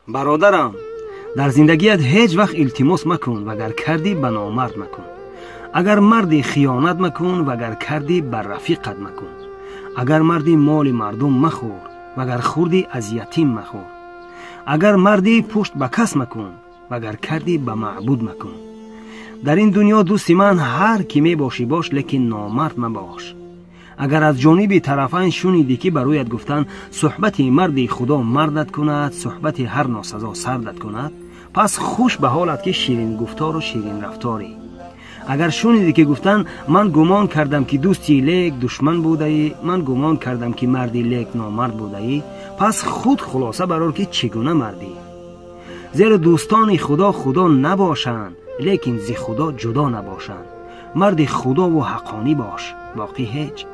برادرم، در زندگیت هیچ وقت التماس مکن وگر کردی به نامرد مکن. اگر مردی خیانت مکن وگر کردی بر رفیقت مکن. اگر مردی مال مردم مخور وگر خوردی از یتیم مخور. اگر مردی پشت به کس مکن وگر کردی به معبود مکن. در این دنیا دوست من هر کی می باشی باش، لیکن نامرد مباش. اگر از جانب طرفین شنیدی که برایت گفتن صحبت مردی خدا مردت کند، صحبت هر ناسزا سردت کند، پس خوش به حالت که شیرین گفتار و شیرین رفتاری. اگر شنیدی که گفتن من گمان کردم که دوستی لیک دشمن بوده ای، من گمان کردم که مردی لیک نامرد بوده ای، پس خود خلاصه برار که چگونه مردی. زیرا دوستان خدا نباشند، لیکن زی خدا جدا نباشند. مرد خدا و حقانی باش، باقی هیچ.